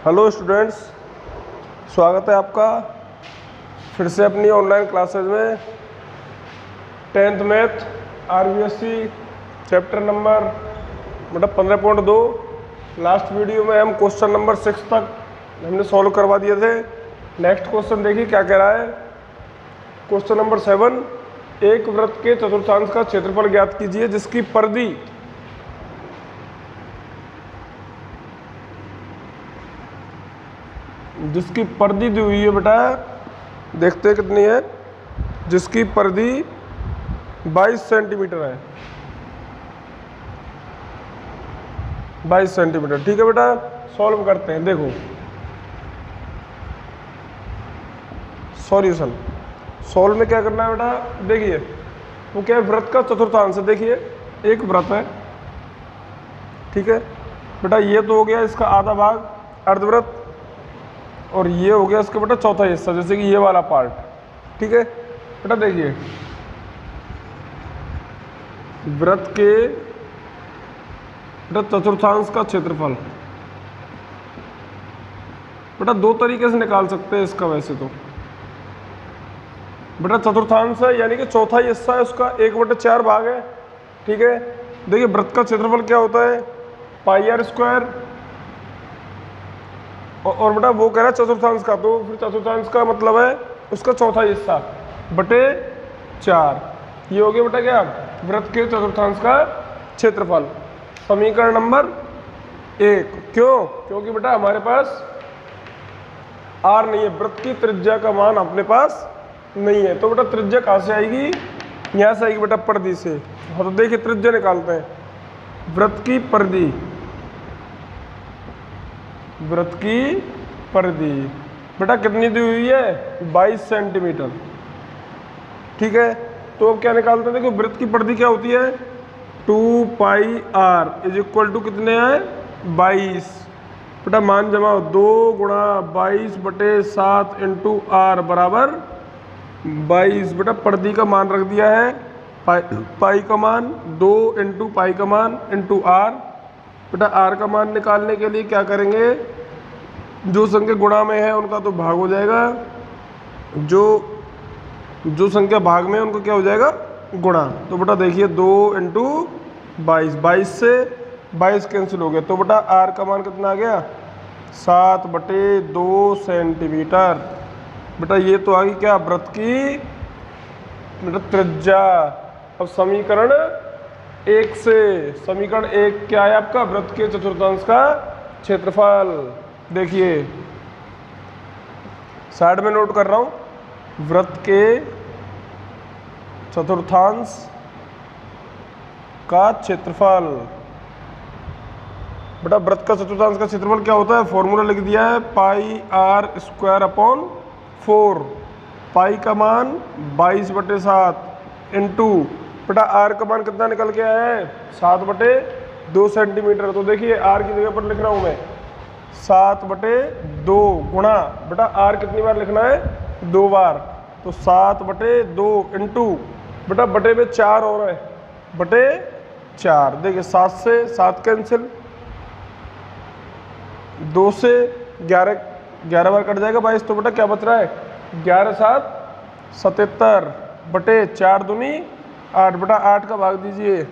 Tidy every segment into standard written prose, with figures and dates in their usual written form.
Hello students, स्वागत है आपका फिर से अपनी ऑनलाइन क्लासेज में। 10th math RBSC chapter number 15.2। Last video में हम क्वेश्चन नंबर 6 तक हमने सॉल्व करवा दिए थे। नेक्स्ट क्वेश्चन देखिए क्या कह रहा है। क्वेश्चन नंबर 7, एक वृत्त के चतुर्थांश का क्षेत्रफल ज्ञात कीजिए जिसकी परिधि दी हुई है। बेटा देखते हैं कितनी है। जिसकी परिधि 22 सेंटीमीटर है। 22 सेंटीमीटर, ठीक है बेटा। सॉल्व करते हैं। देखो सॉल्यूशन, सॉल्व में क्या करना है बेटा। देखिए वो क्या है, वृत्त का चतुर्थांश है। देखिए एक वृत्त है, ठीक है बेटा। ये तो हो गया इसका आधा भाग अर्धवृत्त, और ये हो गया इसका बेटा चौथा हिस्सा, जैसे कि ये वाला पार्ट, ठीक है बेटा। देखिए वृत्त के बेटा चतुर्थांश का क्षेत्रफल बेटा दो तरीके से निकाल सकते हैं इसका। वैसे तो बेटा चतुर्थांश है यानी कि चौथा हिस्सा है उसका, 1/4 भाग है, ठीक है। देखिए वृत्त का क्षेत्रफल क्या होता है, πr²। और बेटा वो कह रहा है चतुर्थांश का, तो फिर चतुर्थांश का मतलब है उसका चौथा हिस्सा बटे 4। ये हो गया बेटा क्या, वृत्त के चतुर्थांश का क्षेत्रफल। समीकरण नंबर 1। क्यों? क्योंकि बेटा हमारे पास r नहीं है, वृत्त की त्रिज्या का मान अपने पास नहीं है। तो बेटा त्रिज्या कहाँ से आएगी, यहाँ से आएगी बेटा परिधि से। हाँ तो देखिए त्रिज्या निकालते हैं। वृत्त की परिधि, वृत्त की परिधि बेटा कितनी दी हुई है, 22 सेंटीमीटर, ठीक है। तो अब क्या निकालते हैं, देखो वृत्त की परिधि क्या होती है, 2πr = कितने हैं, 22। बेटा मान जमाओ, 2 × 22/7 × r बराबर 22। बेटा परिधि का मान रख दिया है, पाई का मान 2 × पाई का मान × r। बेटा r का मान निकालने के लिए क्या करेंगे, जो संख्या गुणा में है उनका तो भाग हो जाएगा, जो संख्या भाग में है उनका क्या हो जाएगा, गुणा। तो बेटा देखिए 2 × 22, 22 से 22 कैंसिल हो गया। तो बेटा r का मान कितना आ गया, 7/2 सेंटीमीटर। बेटा ये तो आ गई क्या, वृत्त की बेटा त्रिज्या। अब समीकरण 1 से, समीकरण 1 क्या है आपका, वृत्त के चतुर्थांश का क्षेत्रफल। देखिए साइड में नोट कर रहा हूं, वृत्त के चतुर्थांश का क्षेत्रफल। बेटा वृत्त का चतुर्थांश का क्षेत्रफल क्या होता है, फॉर्मूला लिख दिया है, πr²/4। पाई का मान 22/7 इंटू बेटा r का मान कितना निकल के आया है, 7/2 सेंटीमीटर। तो देखिए r की जगह पर लिख रहा हूं मैं 7/2 गुणा, बेटा r कितनी बार लिखना है, 2 बार। तो 7/2 इंटू बेटा बटे में 4 और है, बटे 4। देखिए 7 से 7 कैंसिल, 2 से 11 बार कट जाएगा 22। तो बेटा क्या बच रहा है, 11×7 = 77 बटे 4 दूनी 8। बेटा 8 का भाग दीजिए,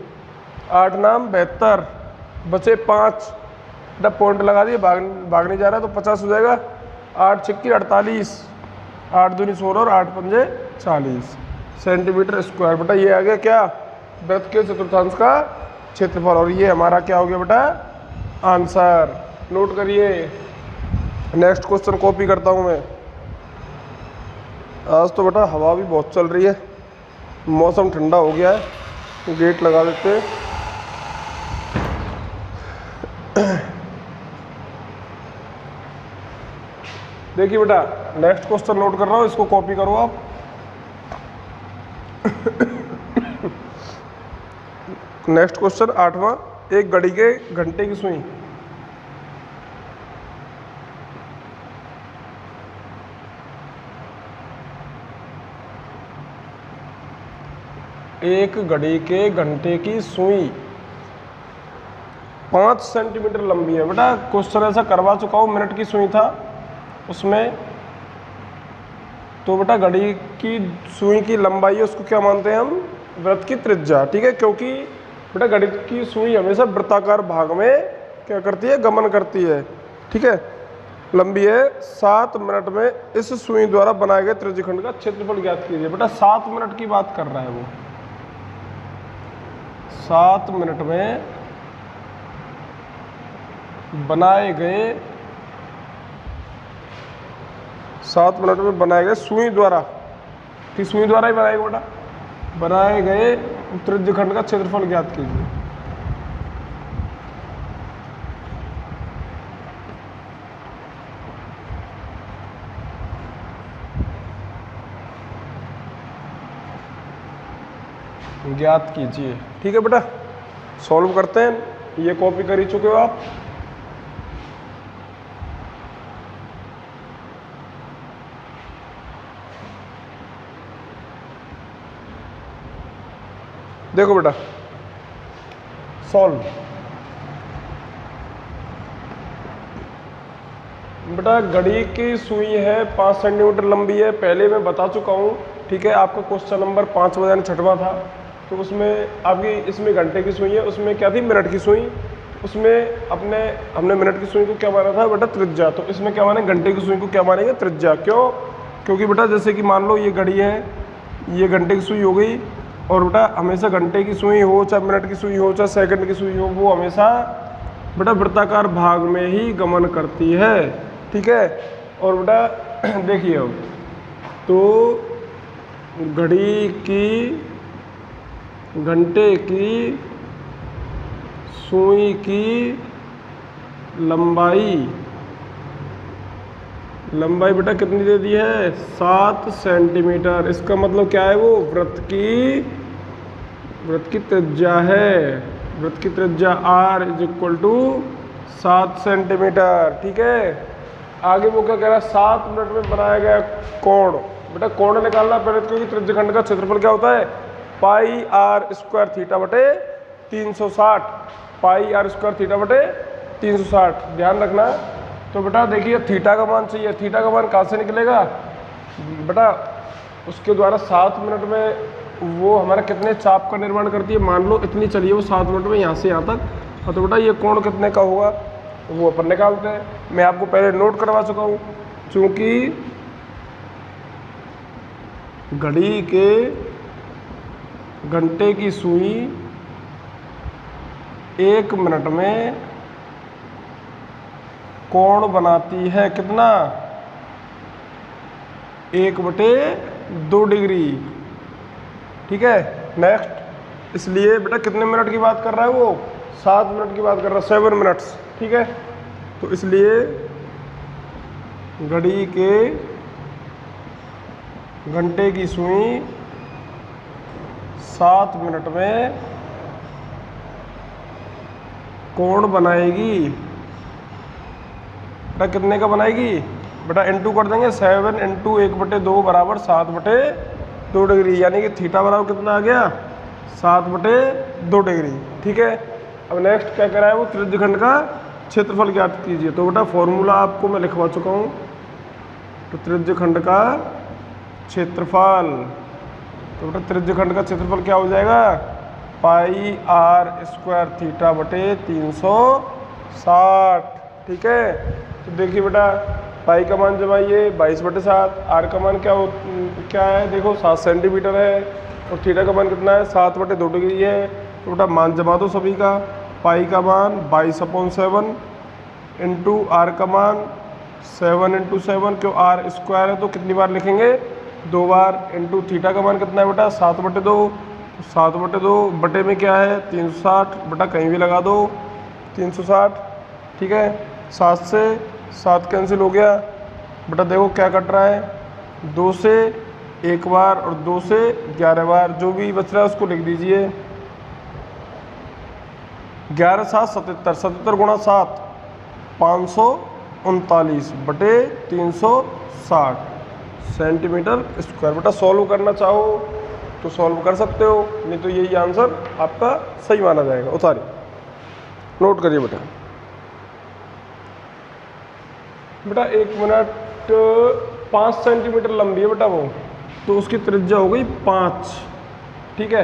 8 नाम 72, बचे 5। बेटा पॉइंट लगा दिए, भाग नहीं जा रहा तो 50 हो जाएगा। 8 × 6 = 48, 8 दूनी 16 और 8 पंजे 40 सेंटीमीटर स्क्वायर। बेटा ये आ गया क्या, वृत्त के चतुर्थांश का क्षेत्रफल। और ये हमारा क्या हो गया बेटा, आंसर। नोट करिए। नेक्स्ट क्वेश्चन कॉपी करता हूँ मैं। आज तो बेटा हवा भी बहुत चल रही है, मौसम ठंडा हो गया है, गेट लगा देते हैं। देखिए बेटा नेक्स्ट क्वेश्चन नोट कर रहा हूँ, इसको कॉपी करो आप। नेक्स्ट क्वेश्चन 8वां, एक घड़ी के घंटे की सुई। एक घड़ी के घंटे की सुई 5 सेंटीमीटर लंबी है। बेटा क्वेश्चन ऐसा करवा चुका हूँ, मिनट की सुई था उसमें, तो बेटा घड़ी की सुई की लंबाई है उसको क्या मानते हैं हम, वृत्त की त्रिज्या। ठीक है, क्योंकि बेटा घड़ी की सुई हमेशा वृत्ताकार भाग में क्या करती है, गमन करती है। ठीक है, लंबी है 7 मिनट में इस सुई द्वारा बनाए गए त्रिज्यखंड का क्षेत्रफल ज्ञात कीजिए। बेटा 7 मिनट की बात कर रहा है वो, 7 मिनट में बनाए गए, 7 मिनट में बनाए गए सुई द्वारा, कि सुई द्वारा ही बनाएगा बेटा, बनाए गए त्रिज्यखंड का क्षेत्रफल ज्ञात कीजिए। ज्ञात कीजिए। ठीक है बेटा, सॉल्व करते हैं, ये कॉपी कर ही चुके हो आप। देखो बेटा सॉल्व, बेटा घड़ी की सुई है 5 सेंटीमीटर लंबी है, पहले मैं बता चुका हूँ। ठीक है, आपका क्वेश्चन नंबर 5 यानी 6वां था, तो उसमें आपकी, इसमें घंटे की सुई है, उसमें क्या थी, मिनट की सुई। उसमें हमने मिनट की सुई को क्या माना था बेटा, त्रिज्या। तो इसमें क्या माने, घंटे की सुई को क्या मानेंगे, त्रिज्या। क्यों, क्योंकि बेटा जैसे कि मान लो ये घड़ी है, ये घंटे की सुई हो गई, और बेटा हमेशा घंटे की सुई हो, चाहे मिनट की सुई हो, चाहे सेकंड की सुई हो, वो हमेशा बेटा वृत्ताकार भाग में ही गमन करती है। ठीक है, और बेटा देखिए अब तो घड़ी की, घंटे की सुई की लंबाई बेटा कितनी दे दी है, 7 सेंटीमीटर। इसका मतलब क्या है, वो वृत्त की त्रिज्या है। वृत्त की त्रिज्या r = 7 सेंटीमीटर। ठीक है, आगे वो क्या कह रहा है, 7 मिनट में बनाया गया कोण। बेटा कोण निकालना पहले, क्योंकि त्रिज्यखंड का क्षेत्रफल क्या होता है, पाई r स्क्वायर थीटा बटे 360, पाई r स्क्वायर थीटा बटे 360, ध्यान रखना। तो बेटा देखिए थीटा का मान चाहिए, थीटा का मान कहाँ से निकलेगा बेटा, उसके द्वारा 7 मिनट में वो हमारा कितने चाप का निर्माण करती है, मान लो इतनी चलिए वो 7 मिनट में यहाँ से यहाँ तक। तो बेटा ये कोण कितने का होगा वो अपन निकालते हैं। मैं आपको पहले नोट करवा चुका हूँ, चूँकि घड़ी के घंटे की सुई 1 मिनट में कोण बनाती है कितना, 1/2 डिग्री। ठीक है, नेक्स्ट, इसलिए बेटा कितने मिनट की बात कर रहा है वो, 7 मिनट की बात कर रहा है, 7 मिनट्स। ठीक है, तो इसलिए घड़ी के घंटे की सुई 7 मिनट में कोण बनाएगी। बेटा कितने का बनाएगी बेटा, इनटू कर देंगे, 7 × 1/2 बराबर 7/2 डिग्री, यानी कि थीटा बराबर कितना आ गया, 7/2 डिग्री। ठीक है, अब नेक्स्ट क्या करा है वो, त्रिज्यखंड का क्षेत्रफल ज्ञात कीजिए। तो बेटा फॉर्मूला आपको मैं लिखवा चुका हूँ, तो त्रिज्यखंड का क्षेत्रफल, तो बेटा त्रिज्यखंड का क्षेत्रफल क्या हो जाएगा, पाई r स्क्वायर थीटा बटे 360। ठीक है, तो देखिए बेटा पाई का मान जमाइए 22/7, r का मान क्या है देखो 7 सेंटीमीटर है, और थीटा का मान कितना है 7/2 डिग्री है। तो बेटा मान जमा दो सभी का, पाई का मान 22/7 इंटू r का मान 7 × 7, क्यों r स्क्वायर है तो कितनी बार लिखेंगे, 2 बार, इंटू थीटा का मान कितना है बेटा 7/2, 7/2 बटे में क्या है 360, बेटा कहीं भी लगा दो 360। ठीक है, 7 से 7 कैंसिल हो गया। बेटा देखो क्या कट रहा है, 2 से 1 बार और 2 से 11 बार, जो भी बच रहा है उसको लिख दीजिए। 11 7 77, 77 × 7 539 बटे 360 सेंटीमीटर स्क्वायर। बेटा सॉल्व करना चाहो तो सॉल्व कर सकते हो, नहीं तो यही आंसर आपका सही माना जाएगा। उतारिए। नोट करिए बेटा। बेटा 1 मिनट 5 सेंटीमीटर लंबी है बेटा वो, तो उसकी त्रिज्या हो गई 5। ठीक है,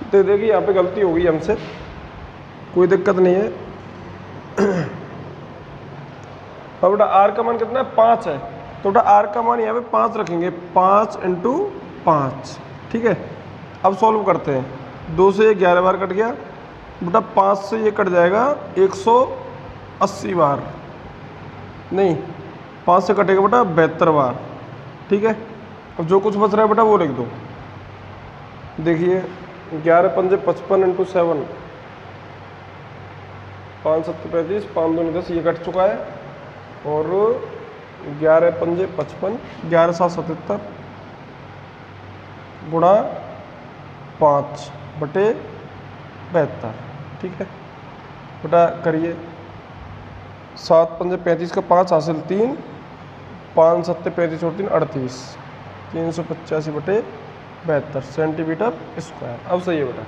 तो देखिए यहाँ पे गलती हो गई हमसे, कोई दिक्कत नहीं है। अब बेटा आर का मान कितना है, 5 है, तो बेटा आर का मान यहाँ पे 5 रखेंगे, 5 × 5। ठीक है, अब सॉल्व करते हैं। 2 से ये 11 बार कट गया बेटा, 5 से ये कट जाएगा 180 बार, नहीं 5 से कटेगा बेटा 72 बार। ठीक है, अब जो कुछ बच रहा है बेटा वो लिख दो। देखिए 11 × 5 = 55 × 7, 5 × 7 = 35, 5 × 2 = 10, ये कट चुका है। और 11 × 5 = 55, 11 × 7 = 77 गुणा 5/72। ठीक है बेटा, करिए। 7 × 5 = 35 का 5 हासिल 3, 5 × 7 = 35 और 3 = 38, 385/72 सेंटीमीटर स्क्वायर। अब सही है बेटा,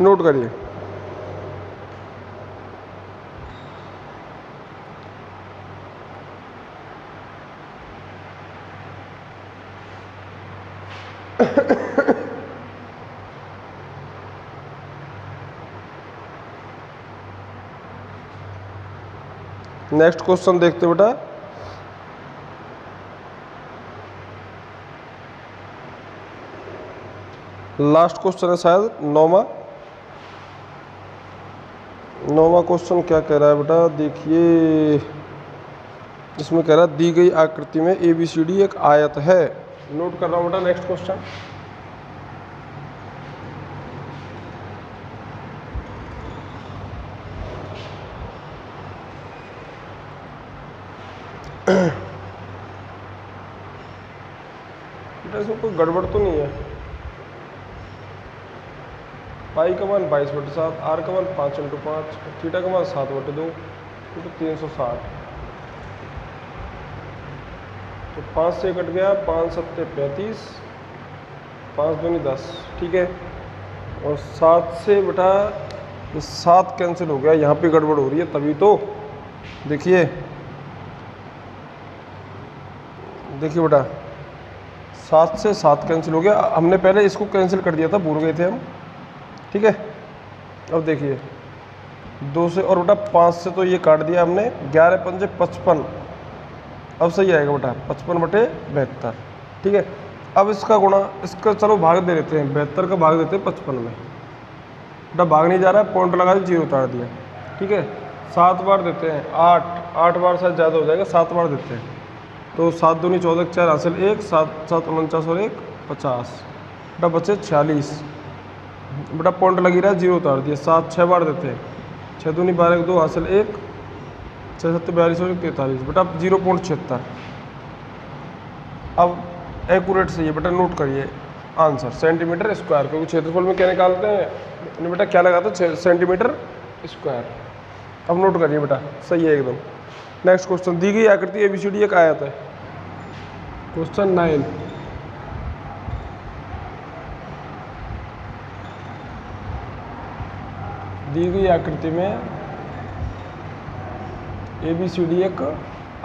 नोट करिए। नेक्स्ट क्वेश्चन देखते बेटा। लास्ट क्वेश्चन है शायद 9वां क्वेश्चन। क्या कह रहा है बेटा, देखिए इसमें कह रहा है दी गई आकृति में ABCD एक आयत है। नोट कर रहा हूँ बेटा नेक्स्ट क्वेश्चन। बेटा इसमें कोई गड़बड़ तो नहीं है। पाई का मान 22/7, आर का मान 5 × 5, थीटा का मान 7/2 तो 360। तो 5 से कट गया, 5 × 7 = 35, 5 × 2 = 10। ठीक है, और 7 से बेटा 7 कैंसिल हो गया, यहाँ पे गड़बड़ हो रही है तभी तो। देखिए बेटा 7 से 7 कैंसिल हो गया, हमने पहले इसको कैंसिल कर दिया था, भूल गए थे हम। ठीक है, अब देखिए 2 से और बेटा 5 से तो ये काट दिया हमने, 11 × 5 = 55। अब सही आएगा बेटा 55/72। ठीक है, अब इसका गुणा, इसका चलो भाग दे देते हैं, 72 का भाग देते हैं 55 में। बेटा भाग नहीं जा रहा है, पॉइंट लगा दिया, 0 उतार दिया। ठीक है, 7 बार देते हैं, 8 बार शायद ज़्यादा हो जाएगा, 7 बार देते हैं। तो 7 × 2 = 14, 4 हासिल 1, 7 × 7 = 49 और 1 = 50। बेटा बचे 46। बेटा पॉइंट लगी रहा है, 0 उतार दिया। 7 6 बार देते हैं, 6 × 2 = 12, 2 हासिल 1, 6 × 7 = 42 और 1 = 43। बेटा 0.76। अब एक्यूरेट सही है बेटा, नोट करिए आंसर सेंटीमीटर स्क्वायर, क्योंकि क्षेत्रफल में क्या निकालते हैं बेटा, क्या लगाते हैं, सेंटीमीटर स्क्वायर। अब नोट करिए बेटा, सही है एकदम। नेक्स्ट क्वेश्चन, दी गई आकृति ABCD एक आयत है। क्वेश्चन 9, दी गई आकृति में ABCD एक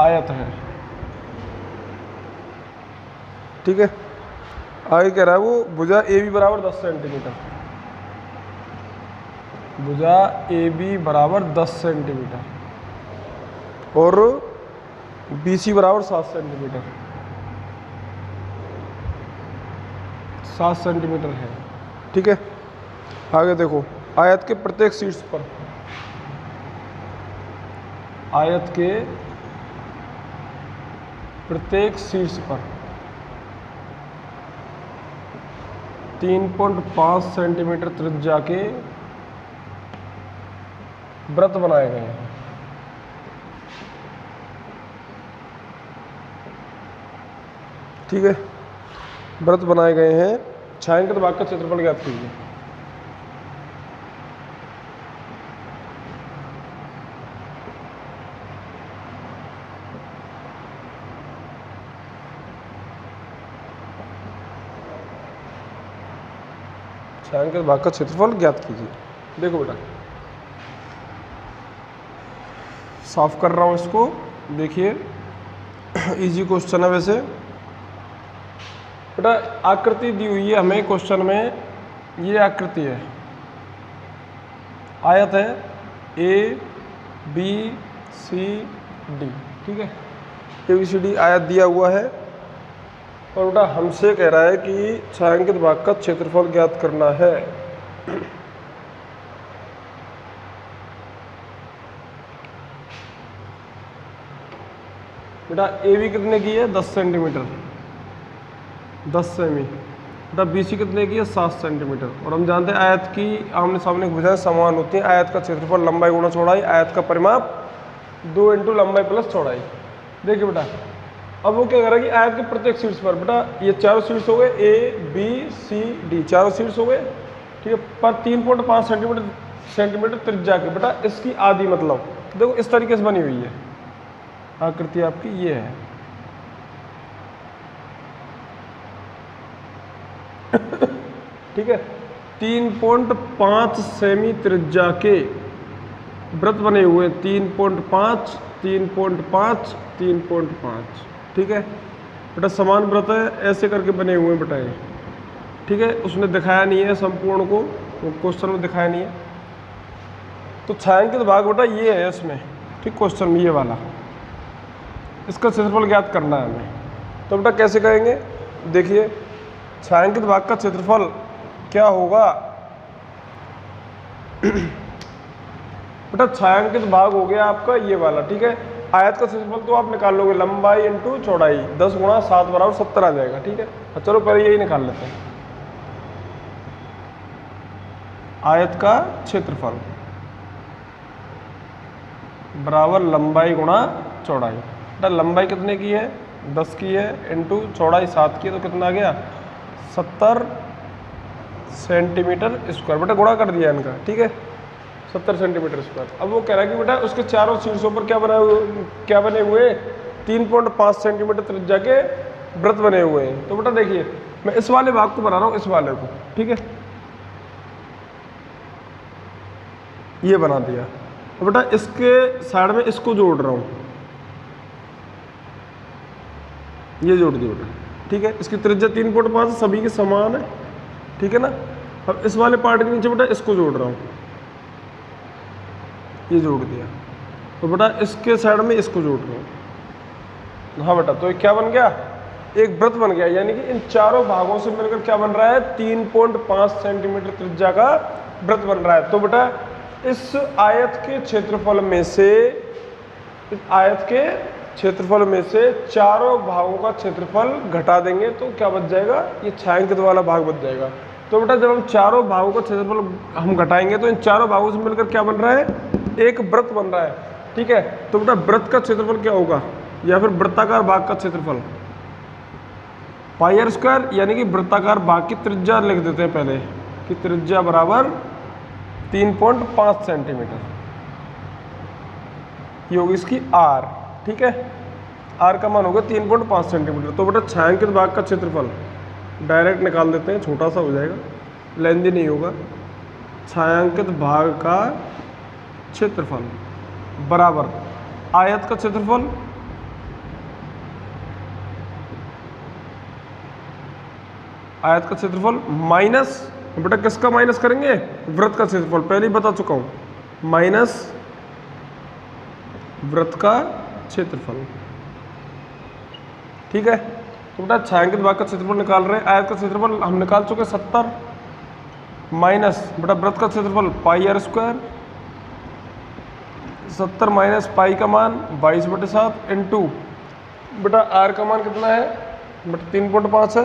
आयत है। ठीक है, आगे कह रहा है वो भुजा AB = 10 सेंटीमीटर, भुजा AB = 10 सेंटीमीटर और BC = 7 सेंटीमीटर, 7 सेंटीमीटर है। ठीक है, आगे देखो, आयत के प्रत्येक शीर्ष पर, आयत के प्रत्येक शीर्ष पर 3.5 सेंटीमीटर त्रिज्या के वृत्त बनाए गए हैं। ठीक है, वृत्त बनाए गए हैं। छायांकित भाग का क्षेत्रफल ज्ञात कीजिए। छायांकित भाग का क्षेत्रफल ज्ञात कीजिए। देखो बेटा, साफ कर रहा हूँ इसको, देखिए इजी क्वेश्चन है वैसे बेटा। आकृति दी हुई है हमें क्वेश्चन में, ये आकृति है, आयत है ए बी सी डी, ठीक है, ए बी सी डी आयत दिया हुआ है और बेटा हमसे कह रहा है कि छायांकित भाग का क्षेत्रफल ज्ञात करना है। बेटा ए बी कितने की है 10 सेंटीमीटर, 10 सेमी। बेटा बी सी कितने की है 7 सेंटीमीटर। और हम जानते हैं आयत की आमने सामने की भुजाएं समान होती हैं। आयत का क्षेत्रफल लंबाई गुणा चौड़ाई, आयत का परिमाप 2 इंटू लंबाई प्लस चौड़ाई। देखिए बेटा अब वो क्या कर रहा है कि आयत के प्रत्येक शीर्ष पर, बेटा ये चारों शीर्ष हो गए ए बी सी डी, चारों शीर्ष हो गए, ठीक है, पर 3.5 सेंटीमीटर त्रिज्या के। बेटा इसकी आधी मतलब देखो इस तरीके से बनी हुई है आकृति आपकी, ये है ठीक है। 3.5 सेमी त्रिज्या के वृत्त बने हुए, 3.5 3.5 3.5, ठीक है बेटा, समान वृत्त है, ऐसे करके बने हुए हैं बेटा ये, ठीक है। उसने दिखाया नहीं है संपूर्ण को, क्वेश्चन में दिखाया नहीं है। तो छायांकित भाग बेटा ये है इसमें, ठीक, क्वेश्चन में ये वाला, इसका क्षेत्रफल ज्ञात करना है हमें। तो बेटा कैसे करेंगे, देखिए छायांकित भाग का क्षेत्रफल क्या होगा बेटा, छायांकित भाग हो गया आपका ये वाला, ठीक है। आयत का क्षेत्रफल तो आप निकाल लोगे, लंबाई इंटू चौड़ाई, 10 गुणा 7 बराबर 70 आ जाएगा, ठीक है। चलो पहले यही निकाल लेते हैं, आयत का क्षेत्रफल बराबर लंबाई गुणा चौड़ाई। बेटा लंबाई कितने की है 10 की है, इंटू चौड़ाई 7 की है, तो कितना आ गया 70 सेंटीमीटर स्क्वायर। बेटा गुणा कर दिया इनका, ठीक है, 70 सेंटीमीटर स्क्वायर। अब वो कह रहा है कि बेटा उसके चारों शीर्षों पर क्या बने हुए 3.5 सेंटीमीटर त्रिज्या के वृत्त बने हुए हैं। तो बेटा देखिए मैं इस वाले भाग को बना रहा हूँ, इस वाले को, ठीक है, ये बना दिया। तो बेटा इसके साइड में इसको जोड़ रहा हूँ, ये जोड़ दिया बेटा, ठीक है। इसकी त्रिज्या 3.5 सभी के समान है, ठीक है ना। अब इस वाले पार्ट के नीचे बेटा इसको जोड़ रहा हूँ, ये जोड़ दिया। तो बेटा इसके साइड में इसको जोड़ रहा हूँ, हाँ बेटा। तो ये क्या बन गया, एक वृत्त बन गया, यानी कि इन चारों भागों से मिलकर क्या बन रहा है 3.5 सेंटीमीटर त्रिज्या का वृत्त बन रहा है। तो बेटा इस आयत के क्षेत्रफल में से, इस आयत के क्षेत्रफल में से चारों भागों का क्षेत्रफल घटा देंगे तो क्या बच जाएगा, ये छायांकित वाला भाग बच जाएगा। तो बेटा जब हम चारों भागों का क्षेत्रफल हम घटाएंगे तो इन चारों भागों से मिलकर क्या बन रहा है, एक वृत्त बन रहा है, ठीक है। तो बेटा वृत्त का क्षेत्रफल क्या होगा, या फिर वृत्ताकार भाग का क्षेत्रफल पाई आर स्क्वायर, यानी कि वृत्ताकार भाग की त्रिज्या लिख देते हैं पहले कि त्रिज्या बराबर 3.5 सेंटीमीटर, ये होगी इसकी आर, ठीक है। आर का मान होगा 3.5 सेंटीमीटर। तो बेटा छायांकित भाग का क्षेत्रफल डायरेक्ट निकाल देते हैं, छोटा सा हो जाएगा, लेंदी नहीं होगा। छायांकित भाग का क्षेत्रफल बराबर आयत का क्षेत्रफल माइनस, बेटा किसका माइनस करेंगे, वृत्त का क्षेत्रफल, पहले ही बता चुका हूं, माइनस वृत्त का क्षेत्रफल, ठीक है। तो बेटा छायांकित भाग का क्षेत्रफल निकाल रहे हैं, आयत का क्षेत्रफल हम निकाल चुके 70, माइनस बेटा वृत्त का क्षेत्रफल पाई आर स्क्वायर, 70 माइनस पाई का मान 22/7 इंटू बेटा आर का मान कितना है बेटा 3.5 है,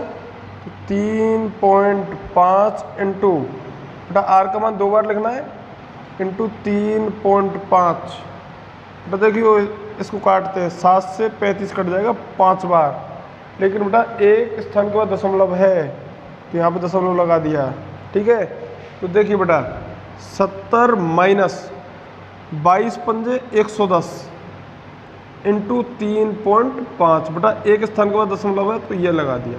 तो 3.5 इंटू बेटा आर का मान 2 बार लिखना है, इंटू 3.5। बेटा देखिए इसको काटते हैं, 7 से 35 कट जाएगा 5 बार, लेकिन बेटा एक स्थान के बाद दशमलव है तो यहाँ पे दशमलव लगा दिया, ठीक है। तो देखिए बेटा 70 माइनस 22 पंजे 110 इंटू 3.5, बेटा एक स्थान के बाद दशमलव है तो ये लगा दिया,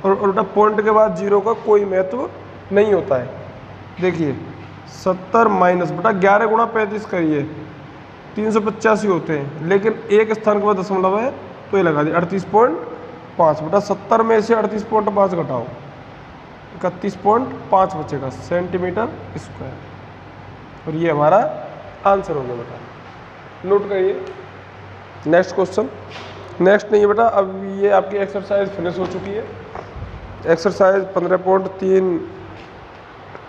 और बेटा पॉइंट के बाद जीरो का कोई महत्व नहीं होता है। देखिए 70 माइनस बेटा 11 गुणा 35 करिए, 385 होते हैं, लेकिन एक स्थान के बाद दशमलव है तो ये लगा दिए 38.5। बेटा 70 में से 38.5 घटाओ, 31.5 बचेगा सेंटीमीटर स्क्वायर, और ये हमारा आंसर हो गया बेटा। नोट करिए। नेक्स्ट क्वेश्चन, नेक्स्ट नहीं है बेटा, अब ये आपकी एक्सरसाइज फिनिश हो चुकी है। एक्सरसाइज 15.3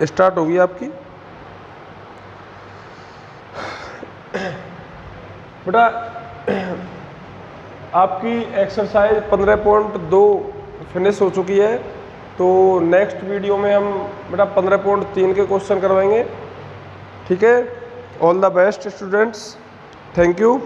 स्टार्ट होगी आपकी। बेटा आपकी एक्सरसाइज 15.2 फिनिश हो चुकी है, तो नेक्स्ट वीडियो में हम बेटा 15.3 के क्वेश्चन करवाएंगे। ठीक है, all the best students, thank you.